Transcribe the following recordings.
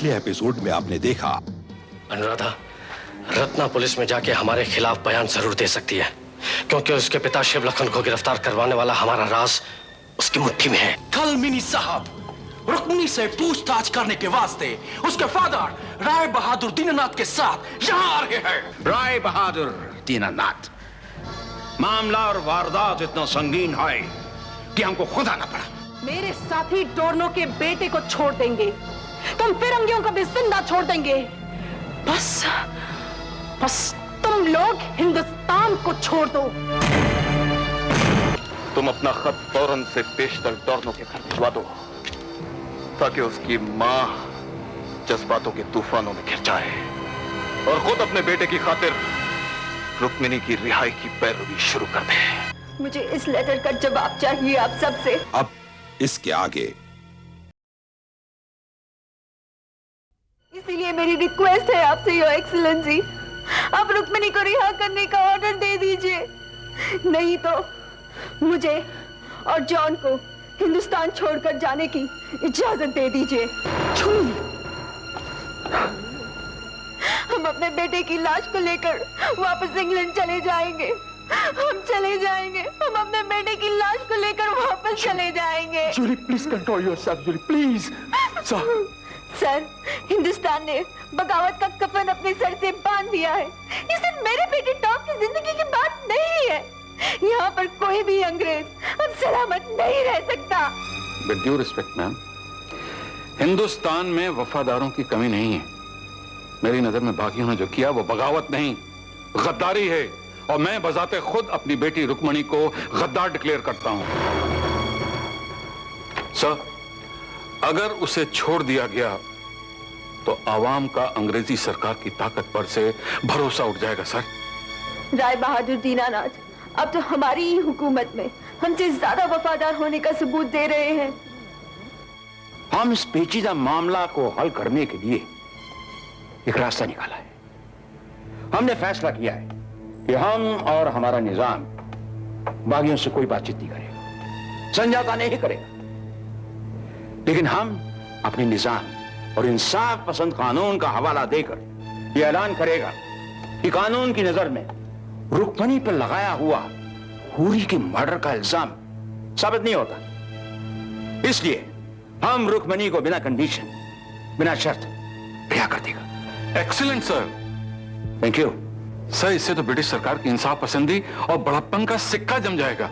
पिछले एपिसोड में आपने देखा। अनुराधा, रत्ना पुलिस में जाके हमारे खिलाफ बयान जरूर दे सकती है, क्योंकि उसके पिता शिवलखन को गिरफ्तार करवाने वाला हमारा राज उसकी मुट्ठी में है। कल मिनी साहब रुक्मिणी से पूछताछ करने के वास्ते उसके फादर राय बहादुर दीनानाथ के साथ यहाँ आ रहे हैं। राय बहादुर दीनानाथ, मामला और वारदात इतना संगीन है कि हमको खुद आना पड़ा। मेरे साथी डोरनो के बेटे को छोड़ देंगे, तुम फिरंगियों को भी जिंदा छोड़ देंगे। बस तुम लोग हिंदुस्तान को छोड़ दो। तुम अपना खत फौरन से पेशतर डोरनो के घर भिजवा दो, ताकि उसकी मां जज्बातों के तूफानों में घिर जाए और खुद अपने बेटे की खातिर रुक्मिणी की रिहाई की पैरवी शुरू कर दे। मुझे इस लेटर का जवाब चाहिए आप सबसे। अब इसके आगे इसीलिए मेरी रिक्वेस्ट है आपसे योर एक्सीलेंसी, आप रुक्मिणी को रिहा करने का ऑर्डर दे दीजिए, नहीं तो मुझे और जॉन को हिंदुस्तान छोड़कर जाने की इजाजत दे दीजिए। हम अपने बेटे की लाश को लेकर वापस इंग्लैंड चले जाएंगे। हम चले जाएंगे, हम अपने बेटे की लाश को लेकर वापस चले जाएंगे। Julie please control yourself, Julie please. Sir, Hindustan ने बगावत का कफन अपने सर से बांध दिया है। ये सिर्फ मेरे बेटे टॉम की जिंदगी की बात नहीं है। यहाँ पर कोई भी अंग्रेज अब सलामत नहीं रह सकता। With due respect ma'am, Hindustan में वफादारों की कमी नहीं है। मेरी नजर में बाकियों ने जो किया वो बगावत नहीं, गद्दारी है, और मैं बजाते खुद अपनी बेटी रुक्मिणी को गद्दार डिक्लेयर करता हूं। सर, अगर उसे छोड़ दिया गया तो आवाम का अंग्रेजी सरकार की ताकत पर से भरोसा उठ जाएगा। सर, राय बहादुर दीनानाथ अब तो हमारी ही हुकूमत में हमसे ज्यादा वफादार होने का सबूत दे रहे हैं। हम इस पेचीदा मामला को हल करने के लिए एक रास्ता निकाला है। हमने फैसला किया है कि हम और हमारा निजाम बागियों से कोई बातचीत नहीं करेगा, समझौता नहीं करेगा, लेकिन हम अपने निजाम और इंसाफ पसंद कानून का हवाला देकर यह ऐलान करेगा कि कानून की नजर में रुक्मिणी पर लगाया हुआ हुरी के मर्डर का इल्जाम साबित नहीं होता। इसलिए हम रुक्मिणी को बिना कंडीशन, बिना शर्त रिहा कर देगा। Excellent sir. Thank you sir, इससे तो ब्रिटिश सरकार की इंसाफ पसंदी और बड़प्पन का सिक्का जम जाएगा।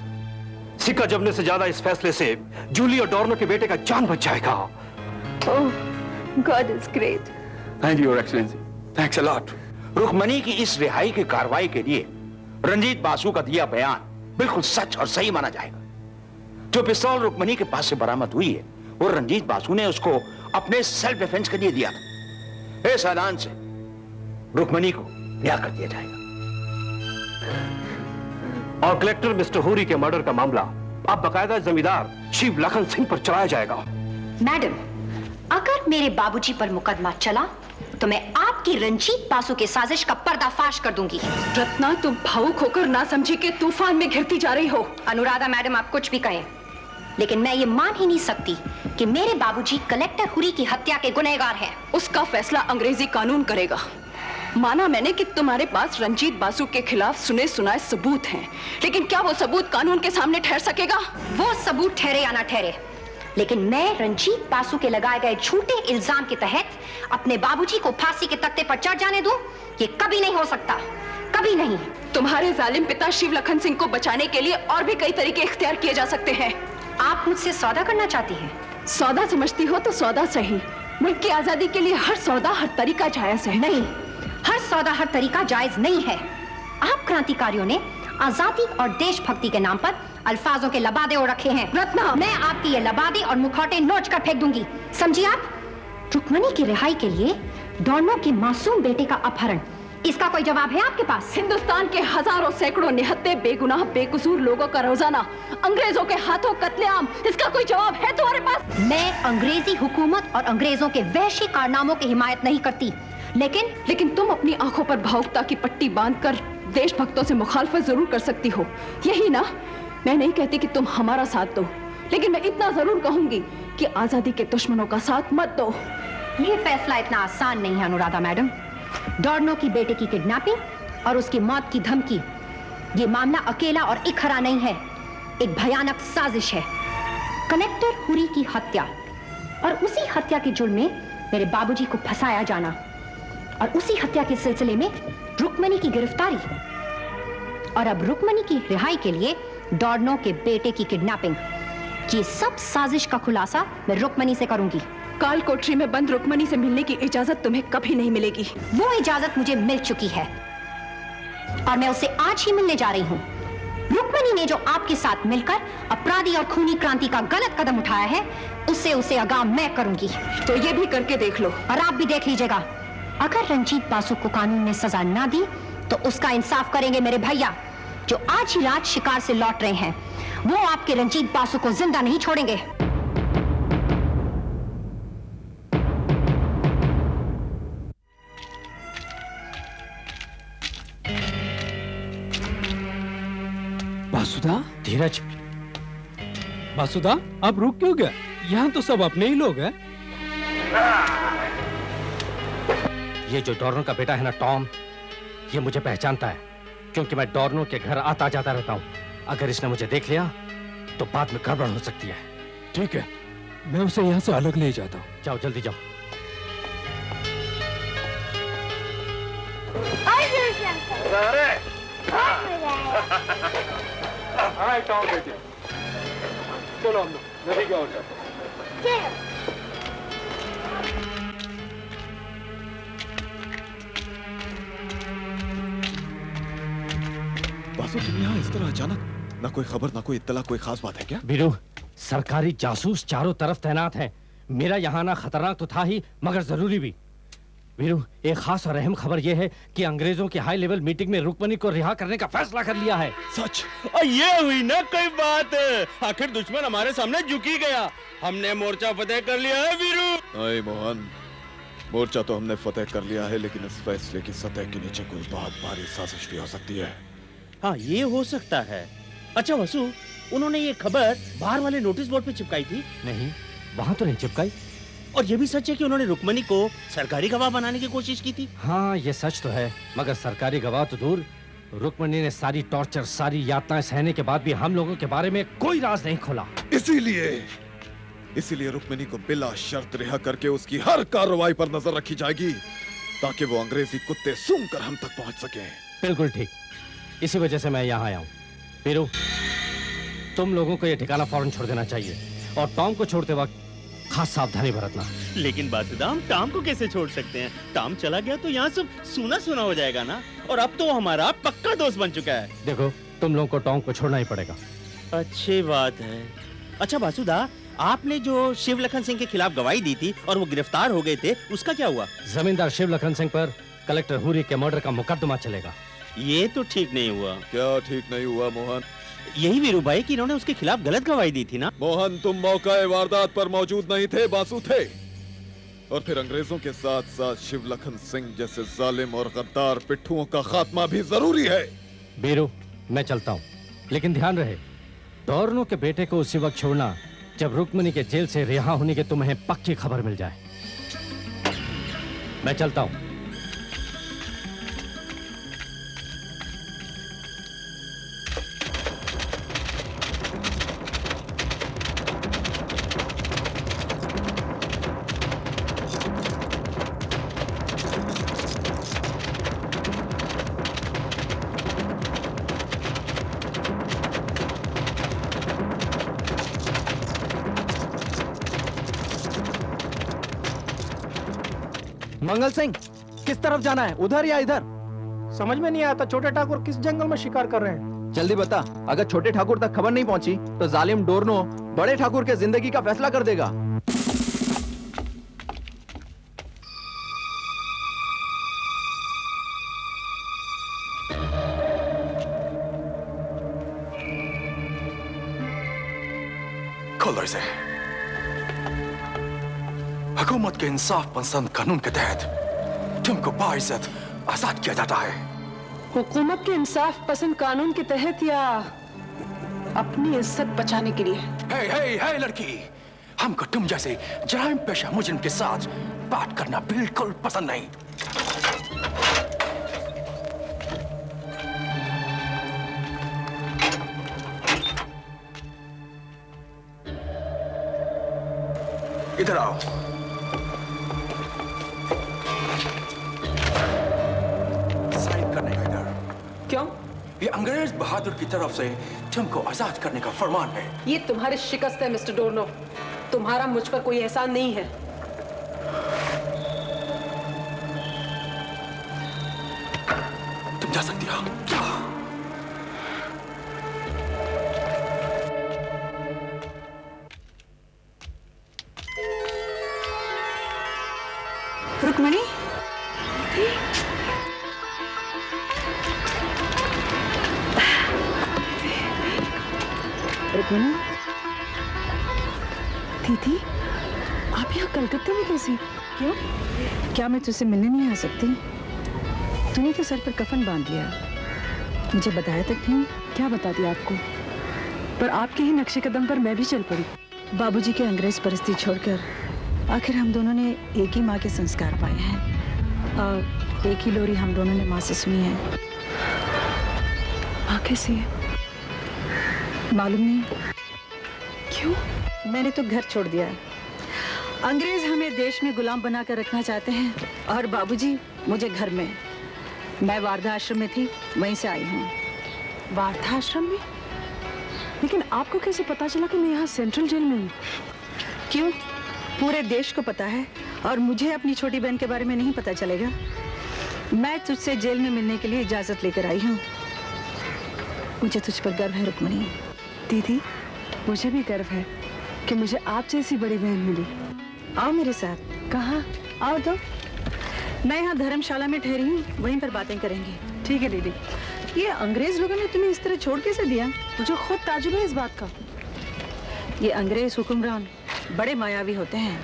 सिक्का जमने से ज्यादा इस फैसले से जूली और डोरनो के बेटे का जान बच जाएगा। Oh, God is great. Thank you your excellency, thanks a lot. Rukmini की इस रिहाई की कार्रवाई के लिए रंजीत बासु का दिया बयान बिल्कुल सच और सही माना जाएगा। जो पिस्तौल रुक्मिणी के पास से बरामद हुई है वो रंजीत बासु ने उसको अपने सेल्फ डिफेंस के लिए दिया था। इस ऐलान से रुक्मिणी को रिहा कर दिया जाएगा। और कलेक्टर मिस्टर हुरी के मर्डर का मामला अब बकायदा जमींदार शिव लखन सिंह पर चलाया जाएगा। मैडम, अगर मेरे बाबूजी पर मुकदमा चला तो मैं आपकी रंजीत बासु के साजिश का पर्दाफाश कर दूंगी। रत्ना, तुम भावुक होकर ना समझी के तूफान में घिरती जा रही हो। अनुराधा मैडम, आप कुछ भी कहें, लेकिन मैं ये मान ही नहीं सकती कि मेरे बाबूजी कलेक्टर हुरी की हत्या के गुनहगार हैं। उसका फैसला अंग्रेजी कानून करेगा। माना मैंने कि तुम्हारे पास रंजीत बासु के खिलाफ सुने सुनाए सबूत हैं, लेकिन क्या वो सबूत कानून के सामने ठहर सकेगा? वो सबूत ठहरे या ना ठहरे, लेकिन मैं रंजीत बासु के लगाए गए झूठे इल्जाम के तहत अपने बाबूजी को फांसी के तख्ते पर चढ़ जाने दूं, ये कभी नहीं हो सकता, कभी नहीं। तुम्हारे जालिम पिता शिव लखन सिंह को बचाने के लिए और भी कई तरीके इख्तियार किए जा सकते हैं। आप मुझसे सौदा करना चाहती हैं? सौदा समझती हो तो सौदा सही। मुल्क की आजादी के लिए हर सौदा, हर तरीका जायज है। नहीं, हर सौदा, हर तरीका जायज नहीं है। आप क्रांतिकारियों ने आजादी और देशभक्ति के नाम पर अल्फाजों के लबादे और रखे हैं। रत्ना, मैं आपकी ये लबादे और मुखौटे नोच कर फेंक दूंगी, समझिए आप? रुक्मिणी की रिहाई के लिए डोरनो के मासूम बेटे का अपहरण, इसका कोई जवाब है आपके पास? हिंदुस्तान के हजारों सैकड़ों निहत्ते बेगुनाह बेकसूर लोगों का रोजाना अंग्रेजों के हाथों कत्लेआम, इसका कोई जवाब है तुम्हारे पास? मैं अंग्रेजी हुकूमत और अंग्रेजों के वहशी कारनामों की हिमायत नहीं करती, लेकिन तुम अपनी आंखों पर भावुकता की पट्टी बांधकर देशभक्तों से मुखालफत जरूर कर सकती हो, यही ना? मैं नहीं कहती कि तुम हमारा साथ दो, लेकिन मैं इतना जरूर कहूंगी कि आजादी के दुश्मनों का साथ मत दो। ये फैसला इतना आसान नहीं है अनुराधा मैडम। डॉर्नो की बेटे की किडनैपिंग और उसकी मौत की धमकी, ये मामला अकेला और इकहरा नहीं है, एक भयानक साजिश है। कलेक्टर हुरी की हत्या और उसी हत्या के जुर्म में मेरे बाबूजी को फंसाया जाना और उसी हत्या के सिलसिले में रुक्मणी की गिरफ्तारी और अब रुक्मणी की रिहाई के लिए डॉर्नो के बेटे की किडनैपिंग, ये सब साजिश का खुलासा मैं रुक्मणी से करूंगी। काल कोठरी में बंद रुक्मणी से मिलने की इजाजत तुम्हें कभी नहीं मिलेगी। वो इजाजत मुझे मिल चुकी है और मैं उससे आज ही मिलने जा रही हूँ। रुक्मणी ने जो आपके साथ मिलकर अपराधी और खूनी क्रांति का गलत कदम उठाया है, उससे उसे आगाह मैं करूंगी। तो ये भी करके देख लो। और आप भी देख लीजिएगा, अगर रंजीत बासु को कानून ने सजा ना दी तो उसका इंसाफ करेंगे मेरे भैया, जो आज ही रात शिकार से लौट रहे हैं। वो आपके रंजीत बासु को जिंदा नहीं छोड़ेंगे। वासुदा, धीरज, वासुदा, अब रुक क्यों गया? यहाँ तो सब अपने ही लोग हैं। ये जो डॉर्नो का बेटा है ना टॉम, ये मुझे पहचानता है क्योंकि मैं डॉर्नो के घर आता जाता रहता हूँ। अगर इसने मुझे देख लिया तो बाद में गड़बड़ हो सकती है। ठीक है, मैं उसे यहाँ से अलग ले जाता हूँ। जाओ, जल्दी जाओ। हाय टॉम बेटी, चलो हम लोग नदी के ओर जाते हैं। बासु, तुम यहाँ इस तरह अचानक? ना कोई खबर, ना कोई इत्तला, कोई खास बात है क्या? वीरू, सरकारी जासूस चारों तरफ तैनात हैं। मेरा यहाँ आना खतरनाक तो था ही, मगर जरूरी भी। वीरू, एक खास और अहम खबर यह है कि अंग्रेजों की हाई लेवल मीटिंग में रुक्मणी को रिहा करने का फैसला कर लिया है। सच? और ये हुई ना कोई बात, आखिर दुश्मन हमारे सामने झुक ही गया। हमने मोर्चा फतेह कर लिया है वीरू। नहीं मोहन, मोर्चा तो हमने फतेह कर लिया है, लेकिन इस फैसले की सतह के नीचे कोई बहुत भारी साजिश भी हो सकती है। हाँ, ये हो सकता है। अच्छा वसु, उन्होंने ये खबर बाहर वाले नोटिस बोर्ड पे चिपकाई थी? नहीं, वहां तो नहीं चिपकाई। और ये भी सच है कि उन्होंने रुक्मणी को सरकारी गवाह बनाने की कोशिश की थी? हाँ, ये सच तो है, मगर सरकारी गवाह तो दूर, रुक्मणी ने सारी टॉर्चर, सारी यातनाएं सहने के बाद भी हम लोगों के बारे में कोई राज नहीं खोला। इसीलिए रुक्मणी को बिला शर्त रिहा करके उसकी हर कार्रवाई पर नजर रखी जाएगी, ताकि वो अंग्रेजी कुत्ते सूंघकर हम तक पहुंच सके। बिल्कुल ठीक, इसी वजह से मैं यहाँ आया हूँ। वीरू, तुम लोगों को ये ठिकाना फौरन छोड़ देना चाहिए और टॉम को छोड़ते वक्त खास सावधानी बरतना। लेकिन बासुदा, हम टॉम को कैसे छोड़ सकते हैं? टॉम चला गया तो यहाँ सब सूना सूना हो जाएगा ना, और अब तो हमारा पक्का दोस्त बन चुका है। देखो, तुम लोगों को टॉम को छोड़ना ही पड़ेगा। अच्छी बात है। अच्छा बासुदा, आपने जो शिवलखन सिंह के खिलाफ गवाही दी थी और वो गिरफ्तार हो गए थे, उसका क्या हुआ? जमींदार शिवलखन सिंह पर कलेक्टर हुरी के मर्डर का मुकदमा चलेगा। ये तो ठीक नहीं हुआ। क्या ठीक नहीं हुआ मोहन? यही वीरू भाई कि इन्होंने उसके खिलाफ गलत गवाही दी थी ना? मोहन, तुम मौका वारदात पर मौजूद नहीं थे, बासु थे। और फिर अंग्रेजों के साथ साथ शिवलखन सिंह जैसे जालिम और गद्दार पिट्ठुओं का खात्मा भी जरूरी है। बीरू, मैं चलता हूँ, लेकिन ध्यान रहे, डॉर्नो के बेटे को उसी वक्त छोड़ना जब रुक्मणी के जेल से रिहा होने की तुम्हें पक्की खबर मिल जाए। मैं चलता हूँ। मंगल सिंह, किस तरफ जाना है, उधर या इधर? समझ में नहीं आता, छोटे ठाकुर किस जंगल में शिकार कर रहे हैं? जल्दी बता, अगर छोटे ठाकुर तक खबर नहीं पहुंची तो जालिम डोरनो बड़े ठाकुर के जिंदगी का फैसला कर देगा। खोलो इसे। हुकूमत के इंसाफ पसंद कानून के तहत तुमको बाइज्जत आजाद किया जाता है। हुकूमत के इंसाफ पसंद कानून के तहत या अपनी इज्जत बचाने के लिए? हे लड़की, हमको तुम जैसे जराइम पेशा मुजरिम के साथ बात करना बिल्कुल पसंद नहीं। इधर आओ। साइन करने का इधर। क्यों? ये अंग्रेज बहादुर की तरफ से तुमको आजाद करने का फरमान है। ये तुम्हारी शिकस्त है मिस्टर डोर्नो। तुम्हारा मुझ पर कोई एहसान नहीं है। तुम जा सकती हो। रुक्मणी, रुक्मणी, दीदी, आप यहाँ कलकत्ते में कैसी? क्यों? क्या मैं तुझसे मिलने नहीं आ सकती? तूने तो सर पर कफन बांध लिया, मुझे बताया तक नहीं। क्या बता दिया आपको? पर आपके ही नक्शे कदम पर मैं भी चल पड़ी। बाबूजी के अंग्रेज परिस्थिति छोड़कर आखिर हम दोनों ने एक ही माँ के संस्कार पाए हैं और एक ही लोरी हम दोनों ने माँ से सुनी है। माँ कैसी है? मालूम नहीं। क्यों? मैंने तो घर छोड़ दिया है। अंग्रेज हमें देश में गुलाम बनाकर रखना चाहते हैं और बाबूजी मुझे घर में। मैं वारधा आश्रम में थी, वहीं से आई हूँ। वारधा आश्रम में? लेकिन आपको कैसे पता चला कि मैं यहाँ सेंट्रल जेल में हूँ? क्यों? पूरे देश को पता है और मुझे अपनी छोटी बहन के बारे में नहीं पता चलेगा? मैं तुझसे जेल में मिलने के लिए इजाजत लेकर आई हूँ। मुझे तुझ पर गर्व है रुक्मणी। दीदी, मुझे भी गर्व है कि मुझे आप जैसी बड़ी बहन मिली। आओ मेरे साथ। कहाँ? आओ तो। मैं यहाँ धर्मशाला में ठहरी हूँ, वहीं पर बातें करेंगे। ठीक है दीदी। ये अंग्रेज लोगों ने तुम्हें इस तरह छोड़ कैसे दिया? मुझे खुद ताजुब है इस बात का। ये अंग्रेज हुक्मरान बड़े मायावी होते हैं।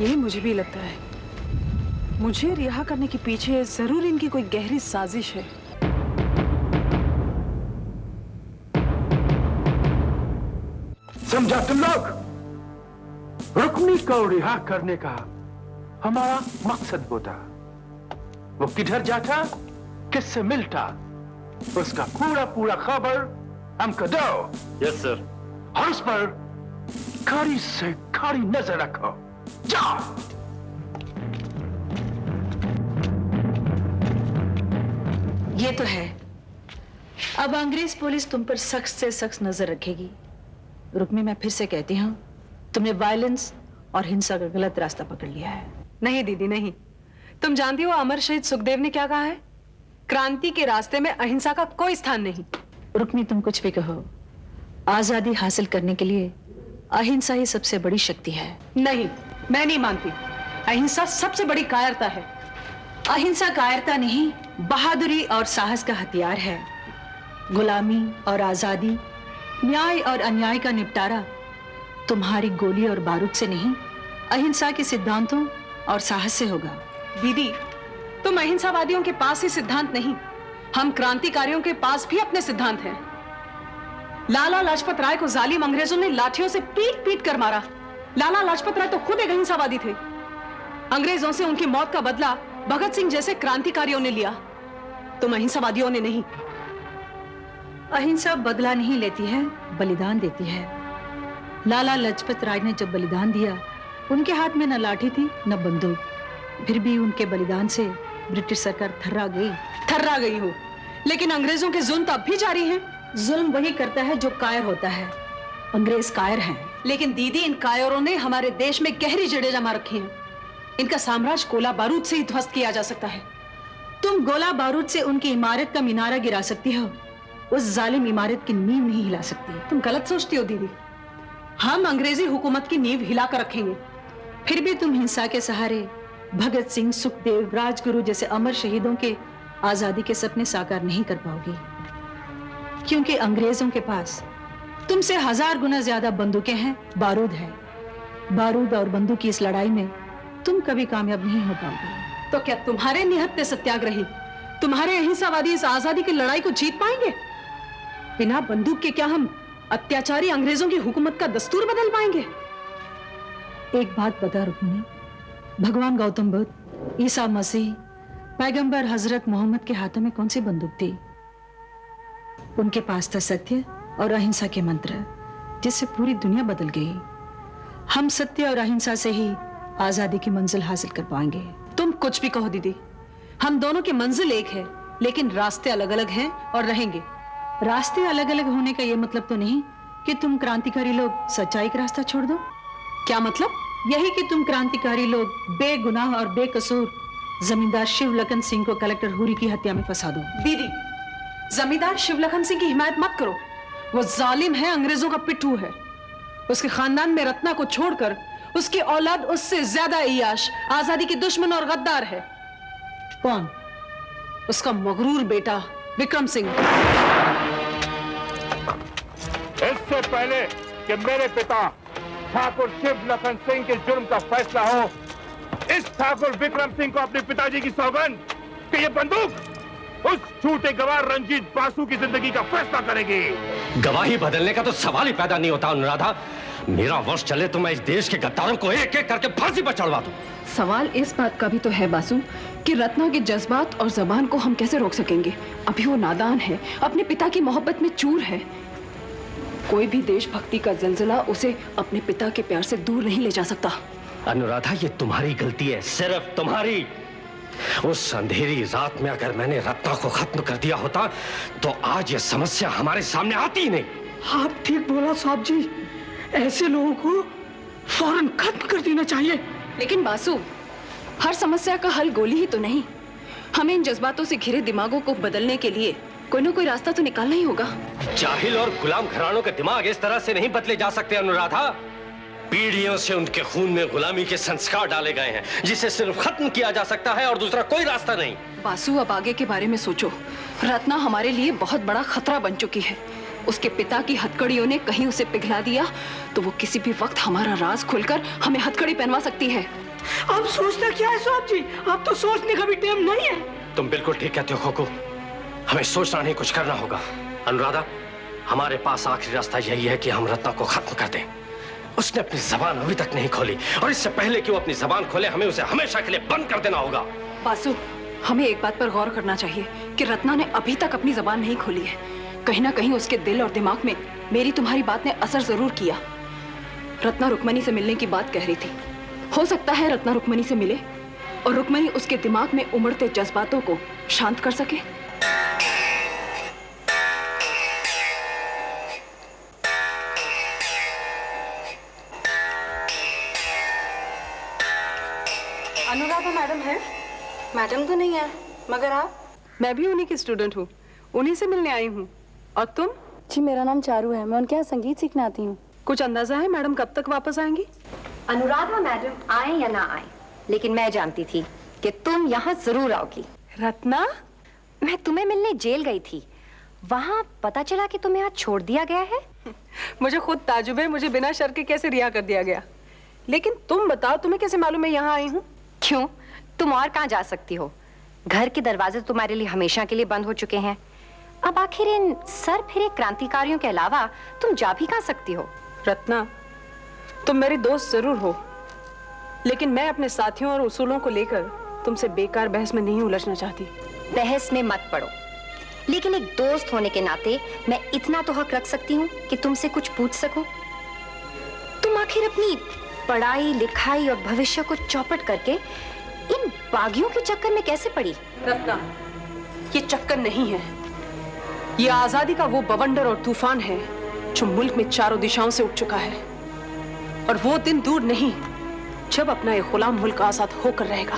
यही मुझे भी लगता है। मुझे रिहा करने के पीछे जरूर इनकी कोई गहरी साजिश है। समझा तुम लोग? रुक्मी को रिहा करने का हमारा मकसद होता। वो किधर जाता, किससे मिलता, उसका पूरा पूरा खबर हमको दो। Yes sir. और उस पर कड़ी से कड़ी नजर रखो। जाओ। ये तो है। अब अंग्रेज पुलिस तुम पर सख्त से सख्त नजर रखेगी। रुक्मी, मैं फिर से कहती हूँ, तुमने वायलेंस और हिंसा का गलत रास्ता पकड़ लिया है। नहीं दीदी, नहीं। तुम जानती हो अमर शहीद सुखदेव ने क्या कहा है? क्रांति के रास्ते में अहिंसा का कोई स्थान नहीं। रुक्मी, तुम कुछ भी कहो, आजादी हासिल करने के लिए अहिंसा ही सबसे बड़ी शक्ति है। नहीं, मैं नहीं मानती। अहिंसा सबसे बड़ी कायरता है। अहिंसा कायरता नहीं, बहादुरी और साहस का हथियार है। गुलामी और आजादी, न्याय और अन्याय का निपटारा तुम्हारी गोली और बारूद से नहीं, अहिंसा के सिद्धांतों और साहस से होगा। दीदी, तुम अहिंसावादियों के पास ही सिद्धांत नहीं, हम क्रांतिकारियों के पास भी अपने सिद्धांत हैं। लाला लाजपत राय को जालिम अंग्रेजों ने लाठियों से पीट पीट कर मारा। लाला लाजपत राय तो खुद एक अहिंसावादी थे। अंग्रेजों से उनकी मौत का बदला भगत सिंह जैसे क्रांतिकारियों ने लिया, तुम अहिंसावादियों ने नहीं। अहिंसा बदला नहीं लेती है, बलिदान देती है। लाला लाजपत राय ने जब बलिदान दिया, उनके हाथ में न लाठी थी न बंदूक, फिर भी उनके बलिदान से ब्रिटिश सरकार थर्रा गई हो। लेकिन अंग्रेजों के जुल्म तब भी जारी हैं। जुल्म वही करता है जो कायर होता है। अंग्रेज कायर हैं। लेकिन दीदी, इन कायरों ने हमारे देश में गहरी जड़ें जमा रखी हैं। इनका साम्राज्य गोला बारूद से ही ध्वस्त किया जा सकता है। तुम गोला बारूद से उनकी इमारत का मीनारा गिरा सकती हो, उस जालिम इमारत की नींव नहीं हिला सकती। तुम गलत सोचती हो दीदी। हम अंग्रेजी हुकूमत की नींव हिला कर रखेंगे। फिर भी तुम हिंसा के सहारे भगत सिंह, सुखदेव, राजगुरु जैसे अमर शहीदों के आजादी के सपने साकार नहीं कर पाओगी, क्योंकि अंग्रेजों के पास तुमसे 1000 गुना ज्यादा बंदूकें हैं, बारूद है। बारूद और बंदूक की इस लड़ाई में तुम कभी कामयाब नहीं हो पाओगे। तो क्या तुम्हारे निहत्थे सत्याग्रही, तुम्हारे अहिंसावादी इस आजादी की लड़ाई को जीत पाएंगे? बिना बंदूक के क्या हम अत्याचारी अंग्रेजों की हुकूमत का दस्तूर बदल पाएंगे? एक बात बता रुक्मिणी, भगवान गौतम बुद्ध, ईसा मसीह, पैगंबर हजरत मोहम्मद के हाथों में कौन सी बंदूक थी? उनके पास था सत्य और अहिंसा के मंत्र, जिससे पूरी दुनिया बदल गई। हम सत्य और अहिंसा से ही आजादी की मंजिल हासिल कर पाएंगे। तुम कुछ भी कहो दीदी, हम दोनों की मंजिल एक है, लेकिन रास्ते अलग अलग हैं और रहेंगे। रास्ते अलग अलग होने का यह मतलब तो नहीं कि तुम क्रांतिकारी लोग सच्चाई का रास्ता छोड़ दो। क्या मतलब? यही कि तुम क्रांतिकारी लोग बेगुनाह और बेकसूर जमींदार शिवलखन सिंह को कलेक्टर हुरी की हत्या में फंसा दो। दीदी, जमींदार शिवलखन सिंह की हिमायत मत करो। वो जालिम है, अंग्रेजों का पिट्ठू है। उसके खानदान में रत्ना को छोड़कर उसकी औलाद उससे ज्यादा इयाश, आजादी के दुश्मन और गद्दार है। कौन? उसका मगरूर बेटा विक्रम सिंह। इससे पहले कि मेरे पिता ठाकुर शिवलखन सिंह के जुर्म का फैसला हो, इस ठाकुर विक्रम सिंह को अपने पिताजी की सौगंध कि ये बंदूक उस झूठे गवाह रंजीत बासु की जिंदगी का फैसला करेगी। गवाही बदलने का तो सवाल ही पैदा नहीं होता अनुराधा। मेरा वश चले तो मैं इस देश के गद्दारों को एक एक करके फांसी पर चढ़वा दूं। सवाल इस बात का भी तो है बासु कि रत्ना के जज्बात और जबान को हम कैसे रोक सकेंगे। अभी वो नादान है, अपने पिता की मोहब्बत में चूर है। कोई भी देशभक्ति का जलजला उसे अपने पिता के प्यार से दूर नहीं ले जा सकता। अनुराधा, ये तुम्हारी गलती है, सिर्फ तुम्हारी। उस अंधेरी रात में अगर मैंने रत्ना को खत्म कर दिया होता तो आज ये समस्या हमारे सामने आती ही नहीं। आप ठीक बोला साहब जी, ऐसे लोगों को फौरन खत्म कर देना चाहिए। लेकिन बासु, हर समस्या का हल गोली ही तो नहीं। हमें इन जज्बातों से घिरे दिमागों को बदलने के लिए कोई ना कोई रास्ता तो निकालना ही होगा। जाहिल और गुलाम घरानों के दिमाग इस तरह से नहीं बदले जा सकते अनुराधा। पीढ़ियों से उनके खून में गुलामी के संस्कार डाले गए हैं, जिसे सिर्फ खत्म किया जा सकता है और दूसरा कोई रास्ता नहीं। बासु, अब आगे के बारे में सोचो। रत्ना हमारे लिए बहुत बड़ा खतरा बन चुकी है। उसके पिता की हथकड़ियों ने कहीं उसे पिघला दिया तो वो किसी भी वक्त हमारा राज खोलकर हमें हथकड़ी पहनवा सकती है। आप सोचते क्या है साहब जी? आप तो सोचने का भी टाइम नहीं है। तुम बिल्कुल ठीक कहते हो खोको, हमें सोचना नहीं, कुछ करना होगा। अनुराधा, हमारे पास आखिरी रास्ता यही है कि हम रत्ना को खत्म कर दें। उसने अपनी जबान अभी तक नहीं खोली और इससे पहले कि वो अपनी जबान खोले हमें उसे हमेशा के लिए बंद कर देना होगा। बासु, हमें एक बात पर गौर करना चाहिए कि रत्ना ने अभी तक अपनी जबान नहीं खोली है। कहीं ना कहीं उसके दिल और दिमाग में मेरी तुम्हारी बात ने असर जरूर किया। रत्ना रुक्मणी से मिलने की बात कह रही थी। हो सकता है रत्ना रुक्मणी से मिले और रुक्मणी उसके दिमाग में उमड़ते जज्बातों को शांत कर सके। अनुराधा मैडम है? मैडम तो नहीं है, मगर आप? मैं भी उन्हीं की स्टूडेंट हूँ, उन्हीं से मिलने आई हूँ। और तुम? जी, मेरा नाम चारू है, मैं उनके यहाँ संगीत सीखने आती हूँ। कुछ अंदाजा है मैडम कब तक वापस आएंगी? अनुराधा मैडम आए या ना आए, लेकिन मैं जानती थी कि तुम यहाँ जरूर आओगी। रत्ना? मैं तुम्हें मिलने जेल गई थी, वहाँ पता चला कि तुम्हें यहाँ छोड़ दिया गया है। मुझे खुद ताजुब है, मुझे बिना शर्त के कैसे रिहा कर दिया गया। लेकिन तुम बताओ, तुम्हें कैसे मालूम मैं यहाँ आई हूँ? क्यों, तुम और कहाँ जा सकती हो? घर के दरवाजे तुम्हारे लिए हमेशा के लिए बंद हो चुके हैं। अब आखिर इन सर फिरे क्रांतिकारियों के अलावा तुम जा भी कहाँ सकती हो? रत्ना, तुम मेरी दोस्त जरूर हो, लेकिन मैं अपने साथियों और उसूलों को लेकर तुमसे बेकार बहस में नहीं उलझना चाहती। बहस में मत पड़ो, लेकिन एक दोस्त होने के नाते मैं इतना तो हक रख सकती हूँ कि तुमसे कुछ पूछ सकूं। तुम आखिर अपनी पढ़ाई लिखाई और भविष्य को चौपट करके इन बागियों के चक्कर में कैसे पड़ी? रत्ना, ये चक्कर नहीं है, ये आजादी का वो बवंडर और तूफान है जो मुल्क में चारों दिशाओं से उठ चुका है। और वो दिन दूर नहीं जब अपना एक गुलाम मुल्क आजाद होकर रहेगा।